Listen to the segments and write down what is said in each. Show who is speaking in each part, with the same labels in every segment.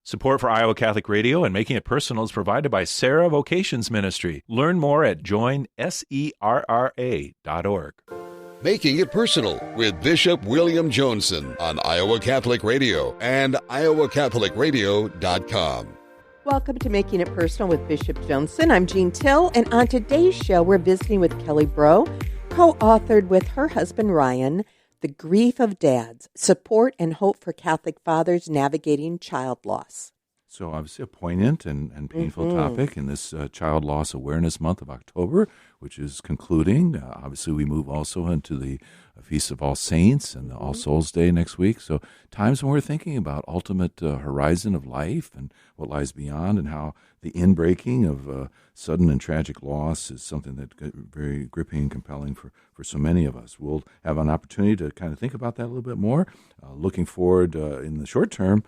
Speaker 1: Support for Iowa Catholic Radio and Making It Personal is provided by Sarah Vocations Ministry. Learn more at joinserra.org.
Speaker 2: Making It Personal with Bishop William Joensen on Iowa Catholic Radio and iowacatholicradio.com.
Speaker 3: Welcome to Making It Personal with Bishop Joensen. I'm Jean Till, and on today's show, we're visiting with Kelly Breaux, co-authored with her husband Ryan, The Grief of Dads, Support and Hope for Catholic Fathers Navigating Child Loss.
Speaker 1: So obviously a poignant and painful topic in this Child Loss Awareness Month of October, which is concluding. Obviously we move also into the Feast of All Saints and the All Souls Day next week. So times when we're thinking about ultimate horizon of life and what lies beyond, and how the inbreaking of sudden and tragic loss is something that very gripping and compelling for so many of us. We'll have an opportunity to kind of think about that a little bit more. Looking forward in the short term,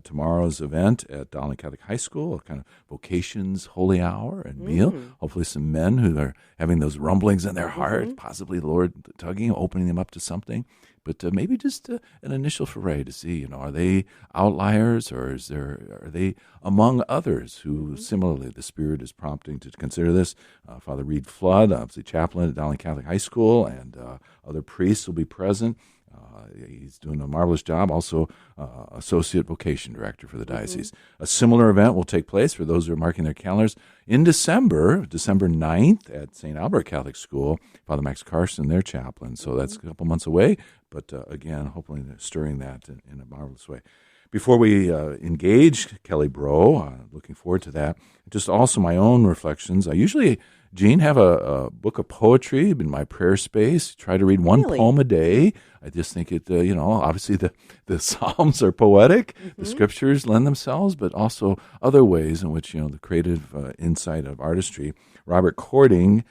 Speaker 1: tomorrow's event at Donnelly Catholic High School, a kind of vocations holy hour and meal. Hopefully some men who are having those rumblings in their heart, possibly the Lord tugging, opening them up to something. But maybe just an initial foray to see, are they outliers, or are they among others who similarly the Spirit is prompting to consider this? Father Reed Flood, obviously chaplain at Donnelly Catholic High School, and other priests will be present. He's doing a marvelous job, also Associate Vocation Director for the Diocese. A similar event will take place, for those who are marking their calendars, in December 9th at St. Albert Catholic School. Father Max Carson, their chaplain. So that's a couple months away, but again, hopefully they're stirring that in a marvelous way. Before we engage Kelly Breaux, looking forward to that, just also my own reflections. I usually, Jean, have a book of poetry in my prayer space. Try to read one poem a day. I just think it, obviously the Psalms are poetic. The Scriptures lend themselves, but also other ways in which, the creative insight of artistry. Robert Cording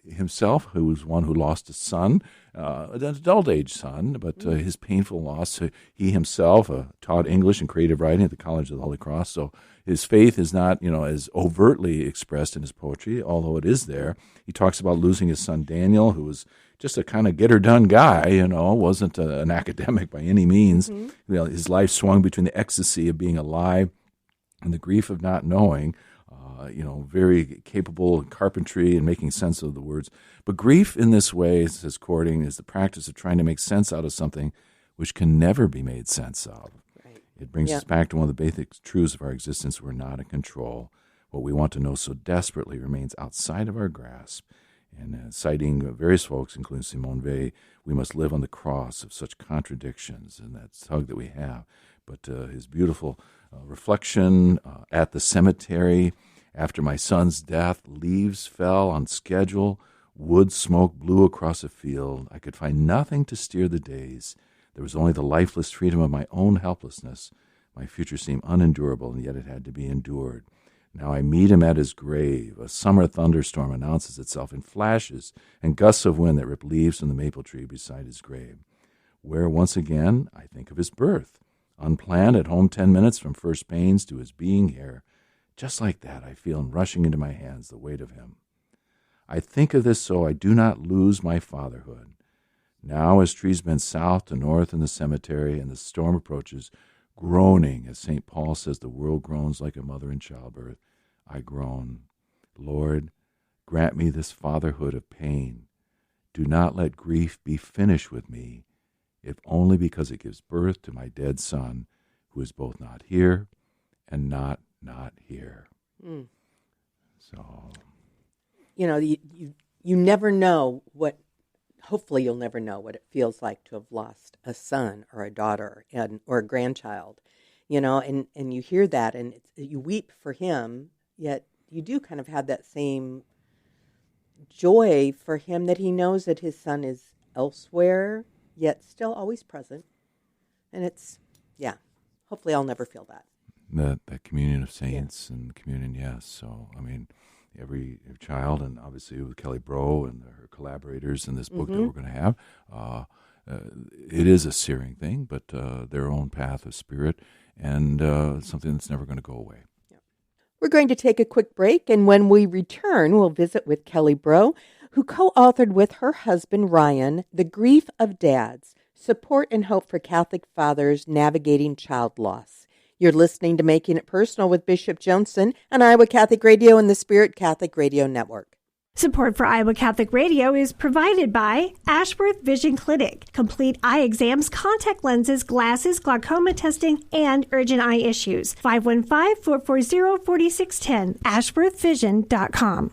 Speaker 1: himself, who was one who lost a son, an adult-age son, but his painful loss. He himself taught English and creative writing at the College of the Holy Cross, so his faith is not, as overtly expressed in his poetry, although it is there. He talks about losing his son Daniel, who was just a kind of get-her-done guy, wasn't an academic by any means. His life swung between the ecstasy of being alive and the grief of not knowing. Very capable in carpentry and making sense of the words. But grief in this way, says Cording, is the practice of trying to make sense out of something which can never be made sense of. Right. It brings us back to one of the basic truths of our existence. We're not in control. What we want to know so desperately remains outside of our grasp. And citing various folks, including Simone Weil, we must live on the cross of such contradictions and that tug that we have. But his beautiful reflection at the cemetery, after my son's death, leaves fell on schedule, wood smoke blew across a field. I could find nothing to steer the days. There was only the lifeless freedom of my own helplessness. My future seemed unendurable, and yet it had to be endured. Now I meet him at his grave. A summer thunderstorm announces itself in flashes and gusts of wind that rip leaves from the maple tree beside his grave, where once again I think of his birth. Unplanned, at home 10 minutes from first pains to his being here. Just like that, I feel him rushing into my hands, the weight of him. I think of this so I do not lose my fatherhood. Now, as trees bend south to north in the cemetery and the storm approaches, groaning, as St. Paul says, the world groans like a mother in childbirth, I groan. Lord, grant me this fatherhood of pain. Do not let grief be finished with me, if only because it gives birth to my dead son, who is both not here and not here. So,
Speaker 3: you never know what. Hopefully, you'll never know what it feels like to have lost a son or a daughter or a grandchild. And you hear that, and you weep for him. Yet you do kind of have that same joy for him that he knows that his son is elsewhere, yet still always present. And hopefully I'll never feel that.
Speaker 1: That communion of saints and communion, yes. So, every child, and obviously with Kelly Breaux and her collaborators in this book that we're going to have, it is a searing thing, but their own path of spirit and something that's never going to go away.
Speaker 3: We're going to take a quick break, and when we return, we'll visit with Kelly Breaux, who co-authored with her husband Ryan, The Grief of Dads, Support and Hope for Catholic Fathers Navigating Child Loss. You're listening to Making It Personal with Bishop Joensen on Iowa Catholic Radio and the Spirit Catholic Radio Network.
Speaker 4: Support for Iowa Catholic Radio is provided by Ashworth Vision Clinic. Complete eye exams, contact lenses, glasses, glaucoma testing, and urgent eye issues. 515-440-4610. ashworthvision.com.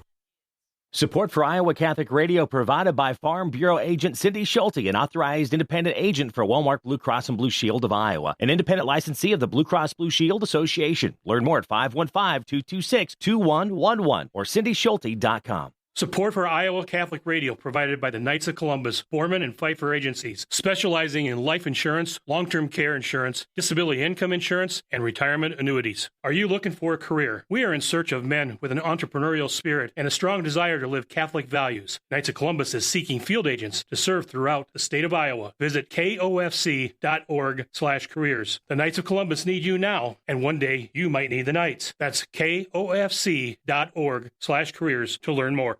Speaker 5: Support for Iowa Catholic Radio provided by Farm Bureau Agent Cindy Schulte, an authorized independent agent for Walmart Blue Cross and Blue Shield of Iowa, an independent licensee of the Blue Cross Blue Shield Association. Learn more at 515-226-2111 or cindyschulte.com.
Speaker 6: Support for Iowa Catholic Radio provided by the Knights of Columbus, Foreman and Pfeiffer Agencies, specializing in life insurance, long-term care insurance, disability income insurance, and retirement annuities. Are you looking for a career? We are in search of men with an entrepreneurial spirit and a strong desire to live Catholic values. Knights of Columbus is seeking field agents to serve throughout the state of Iowa. Visit kofc.org/careers. The Knights of Columbus need you now, and one day you might need the Knights. That's kofc.org/careers to learn more.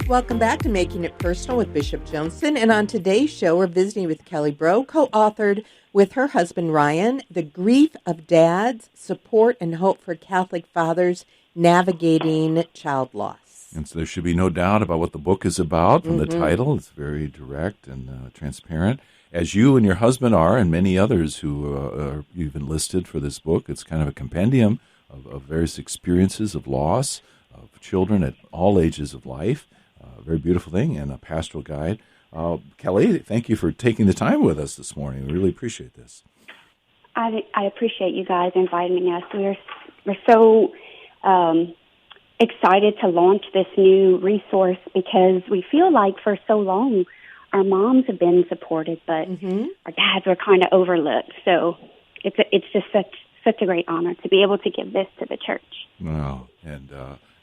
Speaker 3: Welcome back to Making It Personal with Bishop Joensen. And on today's show, we're visiting with Kelly Breaux, co-authored with her husband Ryan, The Grief of Dads, Support and Hope for Catholic Fathers Navigating Child Loss.
Speaker 1: And so there should be no doubt about what the book is about from the title. It's very direct and transparent, as you and your husband are, and many others who are even listed for this book. It's kind of a compendium of various experiences of loss of children at all ages of life. A very beautiful thing, and a pastoral guide. Kelly, thank you for taking the time with us this morning. We really appreciate this.
Speaker 7: I appreciate you guys inviting us. We're so excited to launch this new resource because we feel like for so long our moms have been supported, but our dads were kind of overlooked. So it's just such a great honor to be able to give this to the church.
Speaker 1: Wow, and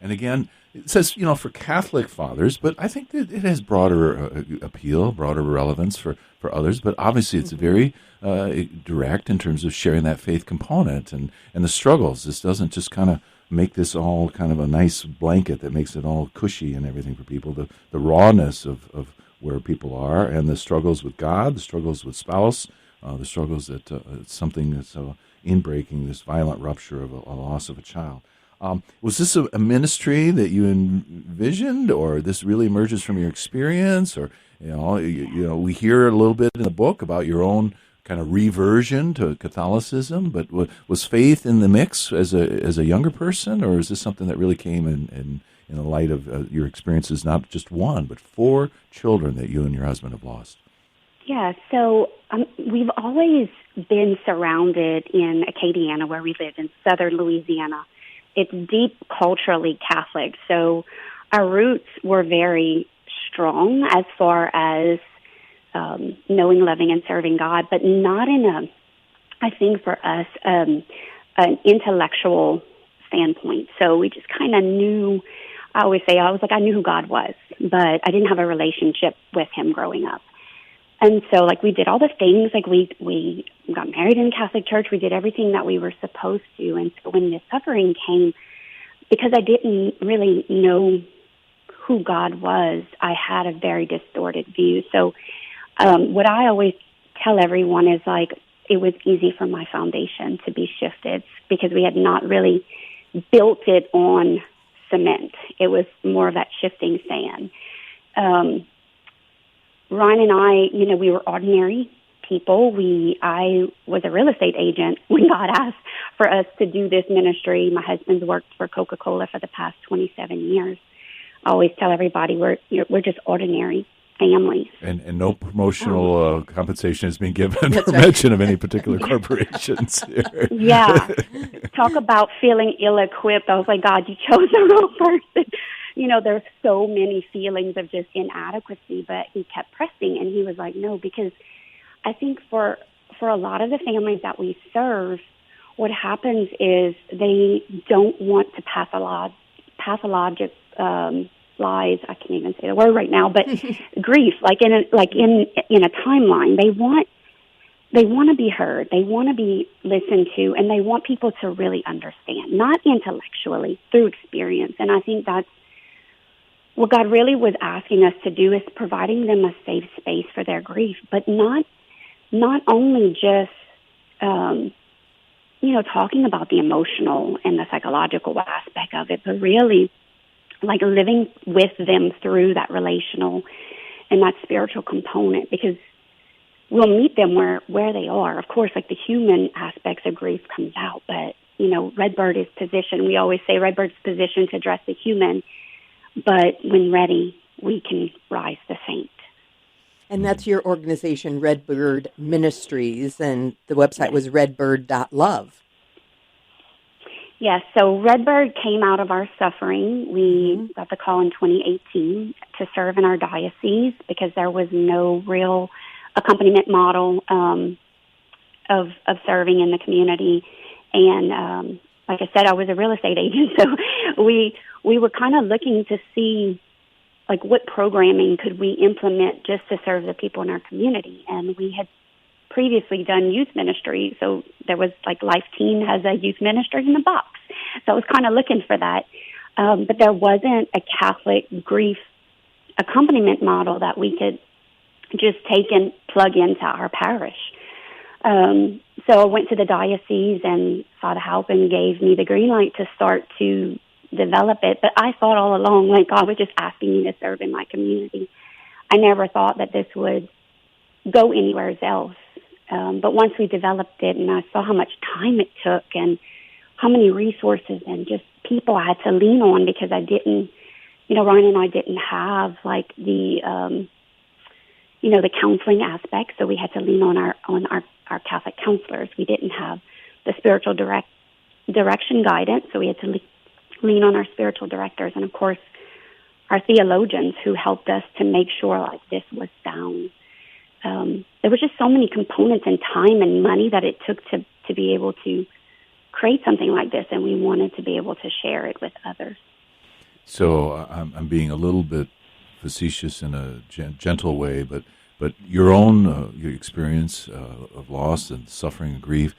Speaker 1: again, it says, for Catholic fathers, but I think that it has broader appeal, broader relevance for others. But obviously it's very direct in terms of sharing that faith component and the struggles. This doesn't just kind of make this all kind of a nice blanket that makes it all cushy and everything for people. The rawness of where people are and the struggles with God, the struggles with spouse, the struggles that something that's inbreaking, this violent rupture of a loss of a child. Was this a ministry that you envisioned, or this really emerges from your experience, or we hear a little bit in the book about your own kind of reversion to Catholicism, but was faith in the mix as a younger person, or is this something that really came in the light of your experiences, not just one, but 4 children that you and your husband have lost?
Speaker 7: Yeah, so we've always been surrounded in Acadiana, where we live in southern Louisiana. It's deep culturally Catholic, so our roots were very strong as far as knowing, loving, and serving God, but not in I think for us, an intellectual standpoint. So we just kind of knew, I knew who God was, but I didn't have a relationship with him growing up. And so, we did all the things, we got married in a Catholic church, we did everything that we were supposed to, and so when the suffering came, because I didn't really know who God was, I had a very distorted view. So what I always tell everyone is, it was easy for my foundation to be shifted, because we had not really built it on cement. It was more of that shifting sand. Ryan and I, we were ordinary people. I was a real estate agent when God asked for us to do this ministry. My husband's worked for Coca-Cola for the past 27 years. I always tell everybody we're just ordinary families.
Speaker 1: And no promotional compensation has been given or mention of any particular corporations here.
Speaker 7: Yeah. Talk about feeling ill-equipped. I was like, God, you chose the wrong person. There's so many feelings of just inadequacy, but he kept pressing, and he was like, no, because I think for a lot of the families that we serve, what happens is they don't want to pathologic lies. I can't even say the word right now, but grief, in a timeline. They want to be heard. They want to be listened to, and they want people to really understand, not intellectually, through experience. And I think that's what God really was asking us to do is providing them a safe space for their grief, but not only just, talking about the emotional and the psychological aspect of it, but really like living with them through that relational and that spiritual component, because we'll meet them where they are. Of course, like the human aspects of grief comes out, but, Redbird is positioned. We always say Redbird's positioned to address the human, but when ready, we can rise the saint.
Speaker 3: And that's your organization, Redbird Ministries, and the website was redbird.love.
Speaker 7: Yes, so Redbird came out of our suffering. We got the call in 2018 to serve in our diocese because there was no real accompaniment model of serving in the community. And like I said, I was a real estate agent, so we were kind of looking to see like what programming could we implement just to serve the people in our community. And we had previously done youth ministry, so there was like Life Teen has a youth ministry in the box. So I was kind of looking for that. But there wasn't a Catholic grief accompaniment model that we could just take and plug into our parish. So I went to the diocese and sought help and gave me the green light to start to develop it. But I thought all along, like, God was just asking me to serve in my community. I never thought that this would go anywhere else. But once we developed it and I saw how much time it took and how many resources and just people I had to lean on, because I didn't, Ryan and I didn't have like the counseling aspect. So we had to lean on our Catholic counselors. We didn't have the spiritual direction guidance. So we had to lean on our spiritual directors. And of course, our theologians who helped us to make sure like this was sound. There was just so many components and time and money that it took to be able to create something like this, and we wanted to be able to share it with others.
Speaker 1: So I'm being a little bit facetious in a gentle way, but your own your experience of loss and suffering and grief,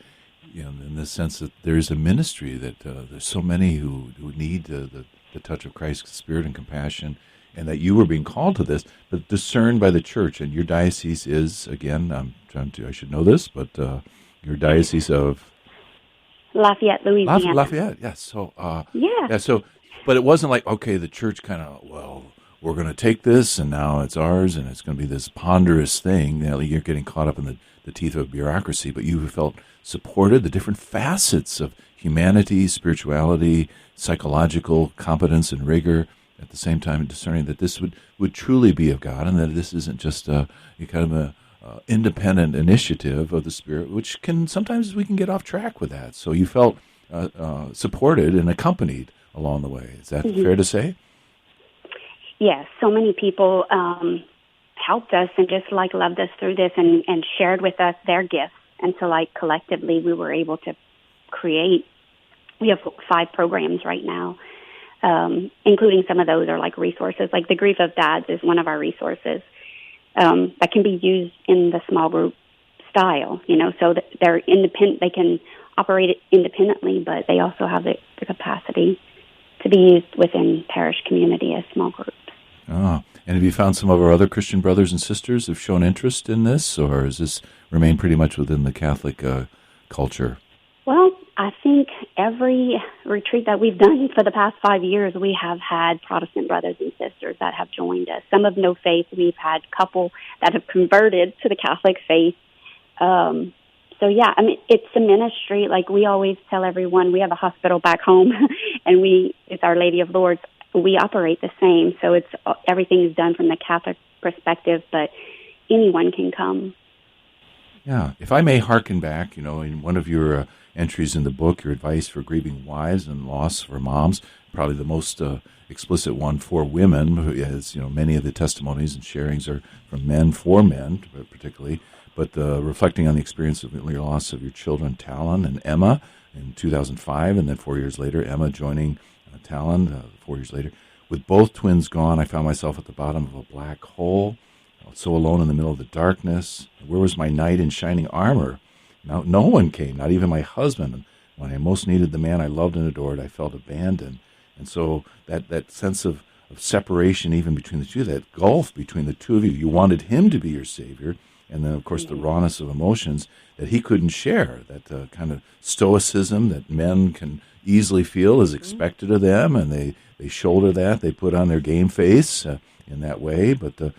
Speaker 1: in the sense that there's a ministry that there's so many who need the touch of Christ's Spirit and compassion, and that you were being called to this, but discerned by the church. And your diocese is, again, I should know this, but your diocese of
Speaker 7: Lafayette, Louisiana.
Speaker 1: Lafayette, yes. So,
Speaker 7: yeah.
Speaker 1: So, but it wasn't like, okay, the church kind of, we're going to take this, and now it's ours, and it's going to be this ponderous thing. You're getting caught up in the teeth of bureaucracy, but you felt supported, the different facets of humanity, spirituality, psychological competence and rigor, at the same time discerning that this would truly be of God, and that this isn't just a kind of a independent initiative of the Spirit, which can sometimes we can get off track with that. So you felt supported and accompanied along the way. Is that fair to say?
Speaker 7: Yes, so many people helped us and just like loved us through this and shared with us their gifts. And so like collectively we were able to create, we have 5 programs right now, including some of those are like resources. Like the Grief of Dads is one of our resources that can be used in the small group style, so that they're independent, they can operate it independently, but they also have the capacity to be used within parish community as small groups.
Speaker 1: Oh, and have you found some of our other Christian brothers and sisters have shown interest in this, or has this remained pretty much within the Catholic culture? Well,
Speaker 7: I think every retreat that we've done for the past 5 years, we have had Protestant brothers and sisters that have joined us. Some of no faith. We've had a couple that have converted to the Catholic faith. So, yeah, I mean, it's a ministry. Like we always tell everyone, we have a hospital back home, and it's Our Lady of Lourdes. We operate the same. So everything is done from the Catholic perspective, but anyone can come.
Speaker 1: Yeah. If I may hearken back, in one of your entries in the book, your advice for grieving wives and loss for moms, probably the most explicit one for women, as many of the testimonies and sharings are from men for men, particularly, but reflecting on the experience of your loss of your children, Talon and Emma, in 2005, and then 4 years later, Emma joining Talon 4 years later. With both twins gone, I found myself at the bottom of a black hole, so alone in the middle of the darkness. Where was my knight in shining armor? Now, no one came, not even my husband. When I most needed the man I loved and adored, I felt abandoned. And so that sense of separation even between the two, that gulf between the two of you. You wanted him to be your Savior, and then, of course, the rawness of emotions that he couldn't share, that kind of stoicism that men can easily feel is expected of them, and they shoulder that, they put on their game face in that way, but the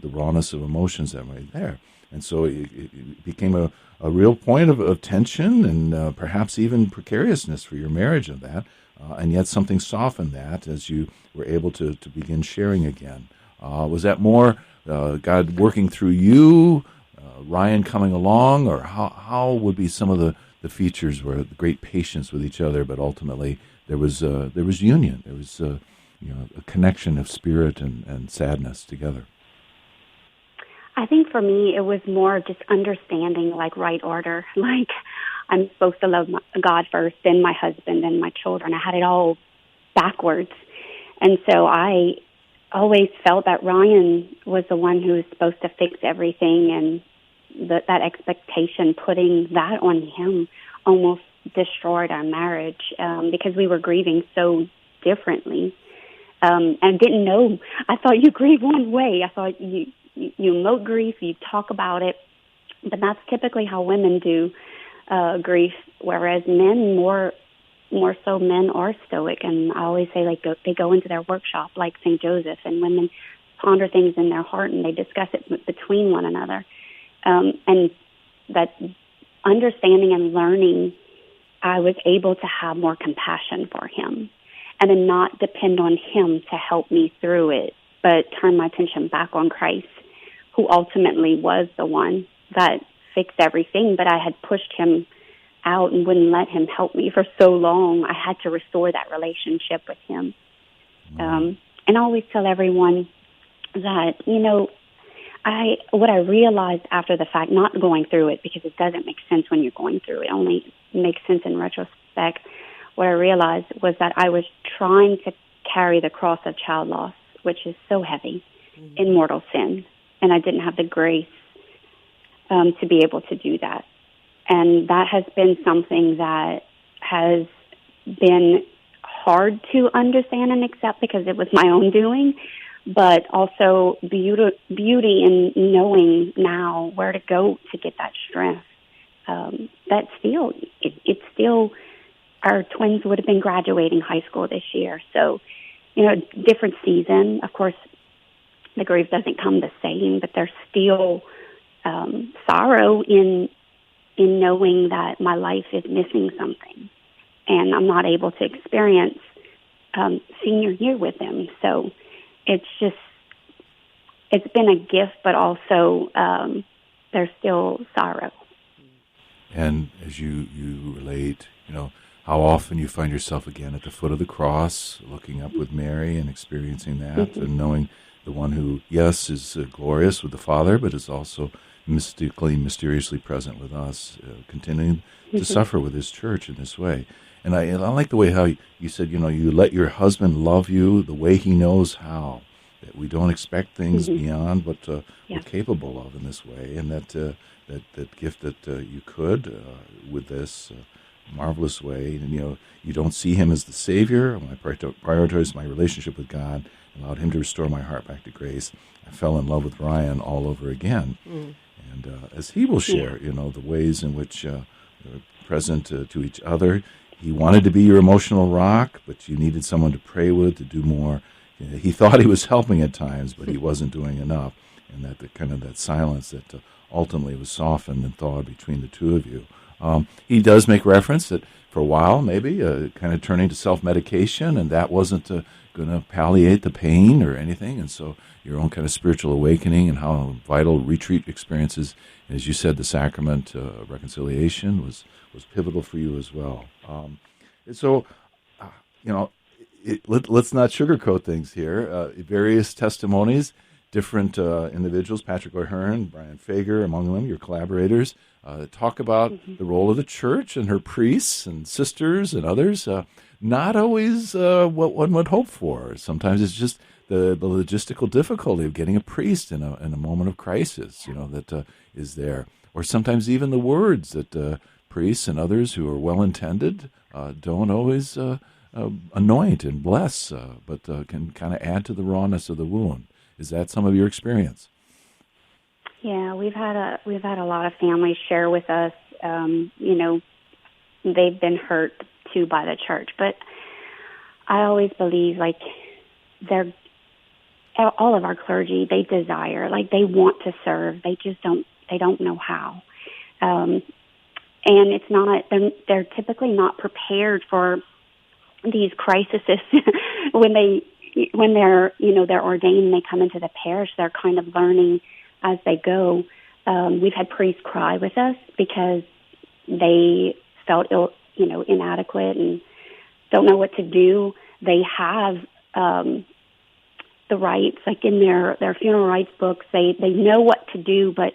Speaker 1: rawness of emotions that way there. And so it became a real point of tension and perhaps even precariousness for your marriage of that, and yet something softened that as you were able to begin sharing again. Was that more God working through you, Ryan coming along, or how would be some of the features where the great patience with each other, but ultimately there was union, there was a connection of spirit and sadness together?
Speaker 7: I think for me, it was more just understanding, like, right order. Like, I'm supposed to love God first, then my husband, then my children. I had it all backwards. And so I always felt that Ryan was the one who was supposed to fix everything, and that expectation, putting that on him, almost destroyed our marriage because we were grieving so differently. And didn't know. I thought you grieve one way. I thought you emote grief, you talk about it, but that's typically how women do grief, whereas men more so men are stoic. And I always say, like, they go into their workshop like St. Joseph, and women ponder things in their heart and they discuss it between one another. And that understanding and learning, I was able to have more compassion for him and to not depend on him to help me through it, but turn my attention back on Christ, who ultimately was the one that fixed everything. But I had pushed him out and wouldn't let him help me for so long. I had to restore that relationship with him. And I always tell everyone that, what I realized after the fact, not going through it, because it doesn't make sense when you're going through it, only makes sense in retrospect. What I realized was that I was trying to carry the cross of child loss, which is so heavy, in mortal sin. And I didn't have the grace to be able to do that. And that has been something that has been hard to understand and accept because it was my own doing, but also beauty in knowing now where to go to get that strength. That still, it's still, our twins would have been graduating high school this year. So, different season. Of course, the grief doesn't come the same, but there's still sorrow in knowing that my life is missing something, and I'm not able to experience senior year with them. So it's been a gift, but also there's still sorrow.
Speaker 1: And as you relate, how often you find yourself again at the foot of the cross, looking up with Mary and experiencing that, and knowing the one who, yes, is glorious with the Father, but is also mysteriously present with us, continuing to suffer with his church in this way. And I like the way how you said, you let your husband love you the way he knows how, that we don't expect things beyond what we're capable of in this way, and that gift that you could with this marvelous way. And, you don't see him as the Savior. When I prioritized my relationship with God, allowed him to restore my heart back to grace, I fell in love with Ryan all over again. And as he will share, the ways in which they're present to each other. He wanted to be your emotional rock, but you needed someone to pray with, to do more. He thought he was helping at times, but he wasn't doing enough. And that silence that ultimately was softened and thawed between the two of you. He does make reference that for a while, maybe, kind of turning to self-medication, and that wasn't going to palliate the pain or anything. And so your own kind of spiritual awakening and how vital retreat experiences, as you said, the sacrament of reconciliation was pivotal for you as well. So, let's not sugarcoat things here. Various testimonies, different individuals, Patrick O'Hearn, Brian Fager, among them, your collaborators, talk about the role of the church and her priests and sisters and others. Not always what one would hope for. Sometimes it's just the logistical difficulty of getting a priest in a moment of crisis, that is there. Or sometimes even the words that priests and others who are well-intended don't always anoint and bless, but can kind of add to the rawness of the wound. Is that some of your experience?
Speaker 7: Yeah, we've had a lot of families share with us. They've been hurt too by the church, but I always believe all of our clergy, they desire, they want to serve. They just don't know how. And it's not, they're typically not prepared for these crises when they're ordained and they come into the parish. They're kind of learning as they go. We've had priests cry with us because they felt inadequate and don't know what to do. They have the rights, in their funeral rights books. They know what to do, but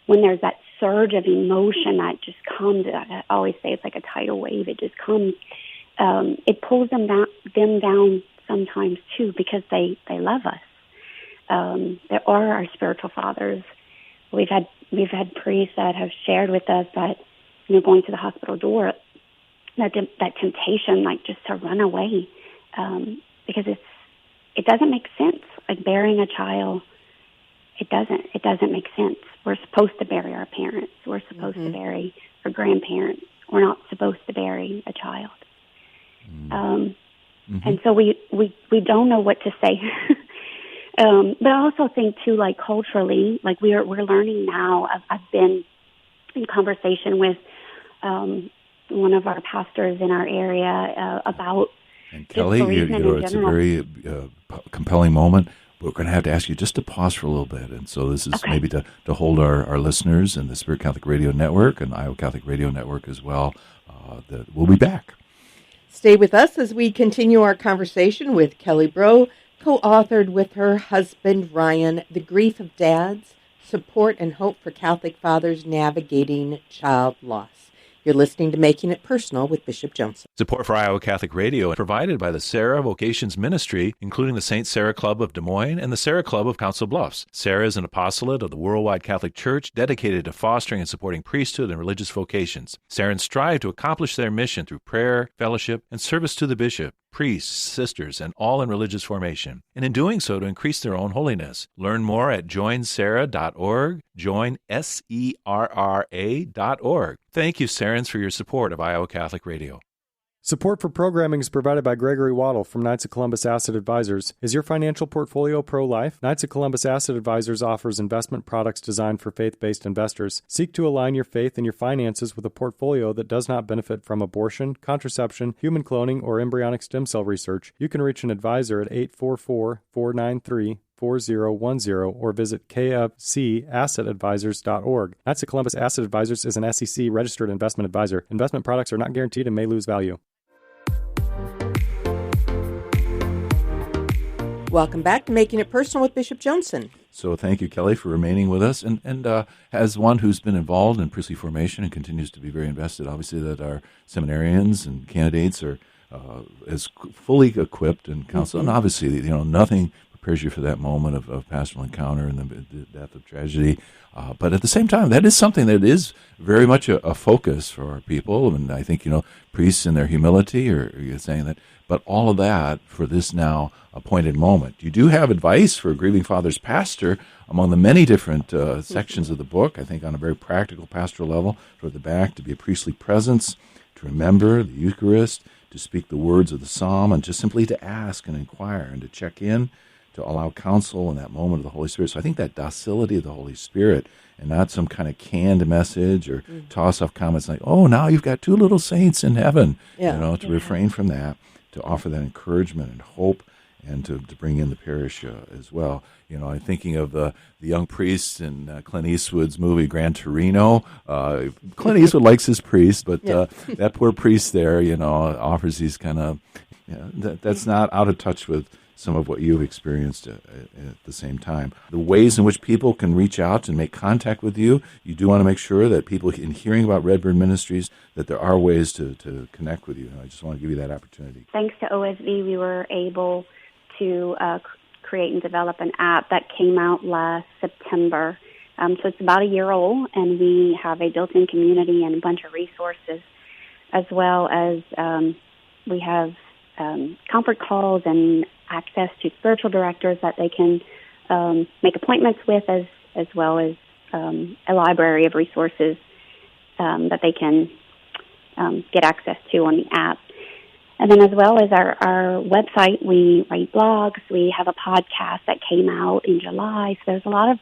Speaker 7: when there's that surge of emotion that just comes, I always say it's like a tidal wave. It just comes. It pulls them down sometimes too, because they love us. There are our spiritual fathers. We've had priests that have shared with us that going to the hospital door, that temptation, just to run away, because it doesn't make sense. Burying a child, it doesn't make sense. We're supposed to bury our parents. We're supposed to bury our grandparents. We're not supposed to bury a child. And so we don't know what to say. But I also think too, culturally, we're learning now. I've been in conversation with one of our pastors in our area about.
Speaker 1: And Kelly, it's a very compelling moment. We're going to have to ask you just to pause for a little bit. And so this is maybe to hold our listeners and the Spirit Catholic Radio Network and Iowa Catholic Radio Network as well. We'll be back.
Speaker 3: Stay with us as we continue our conversation with Kelly Breaux, co-authored with her husband, Ryan, The Grief of Dads, Support and Hope for Catholic Fathers Navigating Child Loss. You're listening to Making It Personal with Bishop Joensen.
Speaker 1: Support for Iowa Catholic Radio is provided by the Sarah Vocations Ministry, including the St. Sarah Club of Des Moines and the Sarah Club of Council Bluffs. Sarah is an apostolate of the Worldwide Catholic Church dedicated to fostering and supporting priesthood and religious vocations. Sarahans strive to accomplish their mission through prayer, fellowship, and service to the bishop, priests, sisters, and all in religious formation, and in doing so to increase their own holiness. Learn more at joinsarah.org, joinserra.org. Thank you, Sarahans, for your support of Iowa Catholic Radio.
Speaker 8: Support for programming is provided by Gregory Waddle from Knights of Columbus Asset Advisors. Is your financial portfolio pro-life? Knights of Columbus Asset Advisors offers investment products designed for faith-based investors. Seek to align your faith and your finances with a portfolio that does not benefit from abortion, contraception, human cloning, or embryonic stem cell research. You can reach an advisor at 844-493-4010 or visit kfcassetadvisors.org. Knights of Columbus Asset Advisors is an SEC registered investment advisor. Investment products are not guaranteed and may lose value.
Speaker 3: Welcome back to Making It Personal with Bishop Joensen.
Speaker 1: So thank you, Kelly, for remaining with us. And as one who's been involved in priestly formation and continues to be very invested, obviously that our seminarians and candidates are as fully equipped and counseled. And obviously, nothing prepares you for that moment of pastoral encounter and the death of tragedy. But at the same time, that is something that is very much a focus for our people. And I think, priests in their humility are saying that. But all of that for this now appointed moment. You do have advice for a grieving father's pastor among the many different sections of the book, I think on a very practical pastoral level, toward the back, to be a priestly presence, to remember the Eucharist, to speak the words of the psalm, and just simply to ask and inquire and to check in, to allow counsel in that moment of the Holy Spirit. So I think that docility of the Holy Spirit and not some kind of canned message or toss-off comments like, oh, now you've got two little saints in heaven, to refrain from that, to offer that encouragement and hope, and to bring in the parish as well. I'm thinking of the young priest in Clint Eastwood's movie Gran Torino. Clint Eastwood likes his priest, but that poor priest there, offers these kind of, that's not out of touch with some of what you've experienced at the same time. The ways in which people can reach out and make contact with you, you do want to make sure that people, in hearing about Redbird Ministries, that there are ways to connect with you. And I just want to give you that opportunity.
Speaker 7: Thanks to OSV, we were able to create and develop an app that came out last September. So it's about a year old, and we have a built-in community and a bunch of resources, as well as we have comfort calls and access to spiritual directors that they can make appointments with, as well as a library of resources that they can get access to on the app. And then as well as our website, we write blogs. We have a podcast that came out in July. So there's a lot of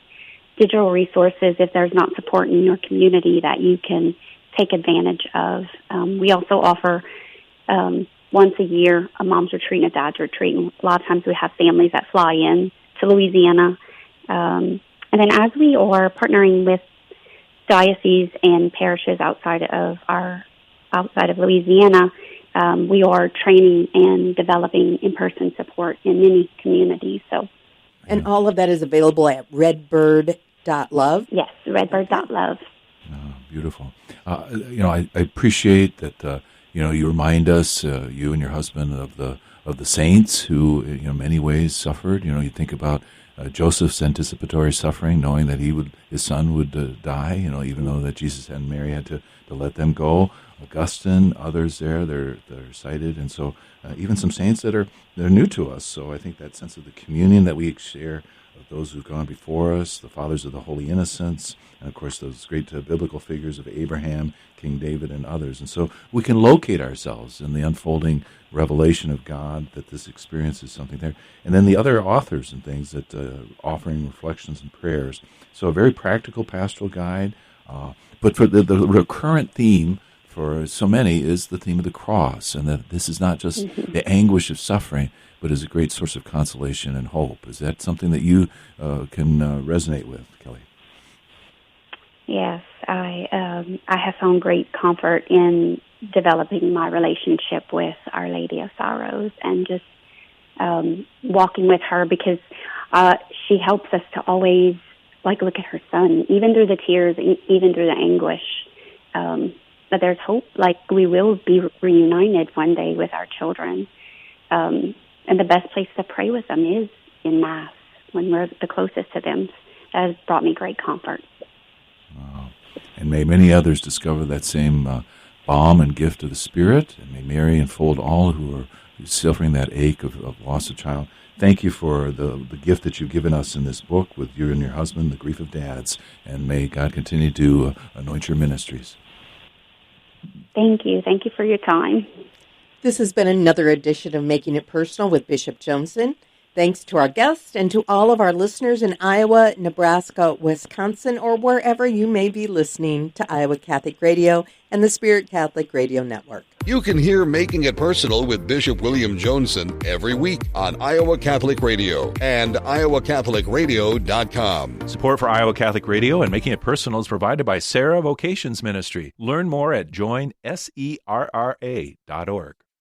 Speaker 7: digital resources if there's not support in your community that you can take advantage of. We also offer once a year a mom's retreat and a dad's retreat. And a lot of times we have families that fly in to Louisiana. And then as we are partnering with dioceses and parishes outside of Louisiana, we are training and developing in-person support in many communities.
Speaker 3: And all of that is available at redbird.love?
Speaker 7: Yes, redbird.love.
Speaker 1: Oh, beautiful. I appreciate that, you remind us, you and your husband, of the saints who, in many ways suffered. You think about Joseph's anticipatory suffering, knowing that his son would die, even though that Jesus and Mary had to let them go. Augustine, others they're cited, and so even some saints they're new to us. So I think that sense of the communion that we share of those who've gone before us, the fathers of the holy innocents, and of course those great biblical figures of Abraham, King David, and others. And so we can locate ourselves in the unfolding revelation of God, that this experience is something there. And then the other authors and things that offering reflections and prayers. So a very practical pastoral guide, but for the recurrent theme for so many is the theme of the cross, and that this is not just the anguish of suffering, but is a great source of consolation and hope. Is that something that you can resonate with, Kelly?
Speaker 7: Yes, I have found great comfort in developing my relationship with Our Lady of Sorrows and just walking with her, because she helps us to always look at her son, even through the tears, even through the anguish. But there's hope, we will be reunited one day with our children. And the best place to pray with them is in Mass, when we're the closest to them. That has brought me great comfort.
Speaker 1: Wow. And may many others discover that same balm and gift of the Spirit, and may Mary enfold all who are suffering that ache of loss of child. Thank you for the gift that you've given us in this book with you and your husband, The Grief of Dads, and may God continue to anoint your ministries.
Speaker 7: Thank you. Thank you for your time.
Speaker 3: This has been another edition of Making It Personal with Bishop Joensen. Thanks to our guests and to all of our listeners in Iowa, Nebraska, Wisconsin, or wherever you may be listening to Iowa Catholic Radio and the Spirit Catholic Radio Network.
Speaker 2: You can hear Making It Personal with Bishop William Joensen every week on Iowa Catholic Radio and iowacatholicradio.com.
Speaker 1: Support for Iowa Catholic Radio and Making It Personal is provided by Sarah Vocations Ministry. Learn more at joinserra.org.